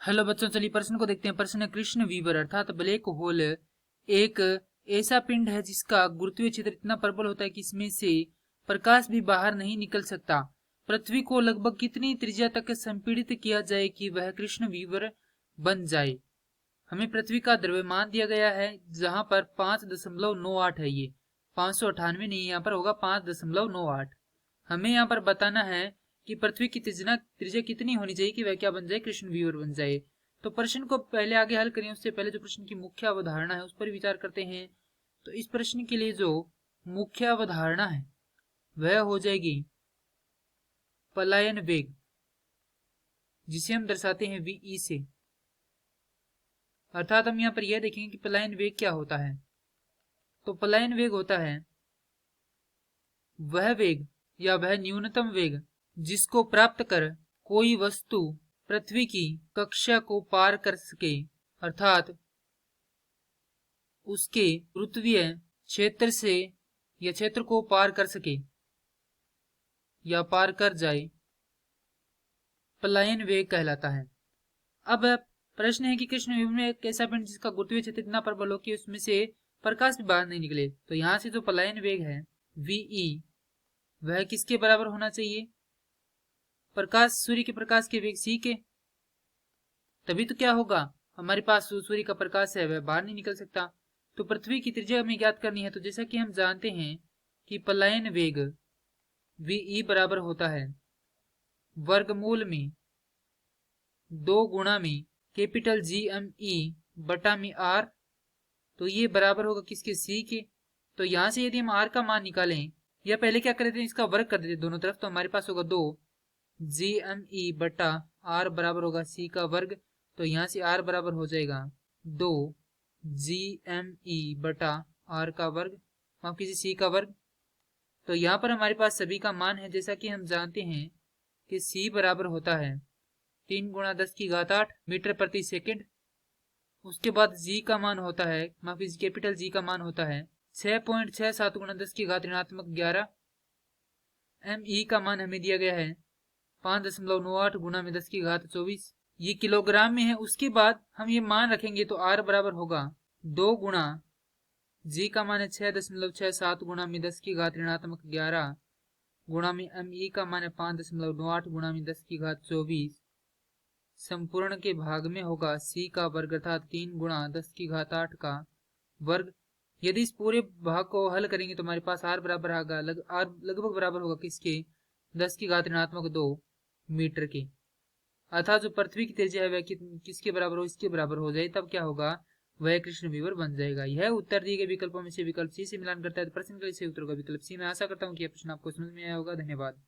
Hello बच्चों, चलिए प्रश्न को देखते हैं। प्रश्न है कृष्ण वीवर अर्थात ब्लैक होल एक ऐसा पिंड है जिसका गुरुत्वीय क्षेत्र इतना प्रबल होता है कि इसमें से प्रकाश भी बाहर नहीं निकल सकता। पृथ्वी को लगभग कितनी त्रिज्या तक संपीड़ित किया जाए कि वह कृष्ण वीवर बन जाए। हमें पृथ्वी का द्रव्यमान दिया गया है जहां पर 5.98 है। ये 598 नहीं, यहाँ पर होगा 5.98। हमें यहाँ पर बताना है कि पृथ्वी की त्रिज्या कितनी होनी चाहिए कि वह क्या बन जाए, कृष्ण वीवर बन जाए। तो प्रश्न को पहले आगे हल करें उससे पहले जो प्रश्न की मुख्य अवधारणा है उस पर विचार करते हैं। तो इस प्रश्न के लिए जो मुख्य अवधारणा है वह हो जाएगी पलायन वेग, जिसे हम दर्शाते हैं वीई से। अर्थात हम यहाँ पर यह देखेंगे कि पलायन वेग क्या होता है। तो पलायन वेग होता है वह वेग या वह न्यूनतम वेग जिसको प्राप्त कर कोई वस्तु पृथ्वी की कक्षा को पार कर सके, अर्थात उसके गुरुत्वीय क्षेत्र से या क्षेत्र को पार कर सके या पार कर जाए, पलायन वेग कहलाता है। अब प्रश्न है कि कृष्ण वीवर में एक ऐसा पिंड जिसका गुरुत्वीय क्षेत्र इतना प्रबल हो कि उसमें से प्रकाश भी बाहर नहीं निकले। तो यहाँ से जो पलायन वेग है वीई वह किसके बराबर होना चाहिए, सूर्य के प्रकाश के वेग सी के। तभी तो क्या होगा, हमारे पास सूर्य का प्रकाश है वह बाहर नहीं निकल सकता। तो पृथ्वी की त्रिज्या हमें ज्ञात करनी है। तो जैसा कि हम जानते हैं कि पलायन वेग वीई बराबर होता है वर्गमूल में 2 गुणा में कैपिटल GME बटा में R। तो ये बराबर होगा किसके, सी के। तो यहां से यदि हम R का मान निकालें या पहले क्या कर देते हैं, इसका वर्ग कर देते दोनों तरफ, तो हमारे पास होगा 2 GME बटा R बराबर होगा सी का वर्ग। तो यहां से R बराबर हो जाएगा 2 GME बटा R का वर्ग, माफ कीजिए सी का वर्ग। तो यहाँ पर हमारे पास सभी का मान है। जैसा कि हम जानते हैं कि C बराबर होता है 3 गुणा 10 की घात 8 मीटर प्रति सेकंड। उसके बाद G का मान होता है, माफ कीजिए कैपिटल G का मान होता है 6.67 गुणा 10 की घात ऋणात्मक 11। ME का मान हमें दिया गया है 5.98 गुणा में 10 की घात 24, ये किलोग्राम में है। उसके बाद हम ये मान रखेंगे तो R बराबर होगा 2 गुणा G का मान है 6.67 गुणा में 10 की घात ऋणात्मक 11 गुणा में ME का मान है 5.98 गुणा में 10 की घात 24 संपूर्ण के भाग में होगा C का वर्ग अर्थात 3 गुणा 10 की घात 8 का वर्ग। यदि इस पूरे भाग को हल करेंगे तो हमारे पास R बराबर आएगा R लगभग बराबर होगा किसके, 10 की घात ऋणात्मक 2 मीटर के। अर्थात जो पृथ्वी की त्रिज्या है वह किसके बराबर हो, इसके बराबर हो जाए, तब क्या होगा, वह कृष्ण वीवर बन जाएगा। यह उत्तर दिए गए विकल्पों में से विकल्प सी से मिलान करता है। तो प्रश्न का सही उत्तर होगा विकल्प सी। मैं आशा करता हूँ कि यह प्रश्न आपको समझ में आया होगा। धन्यवाद।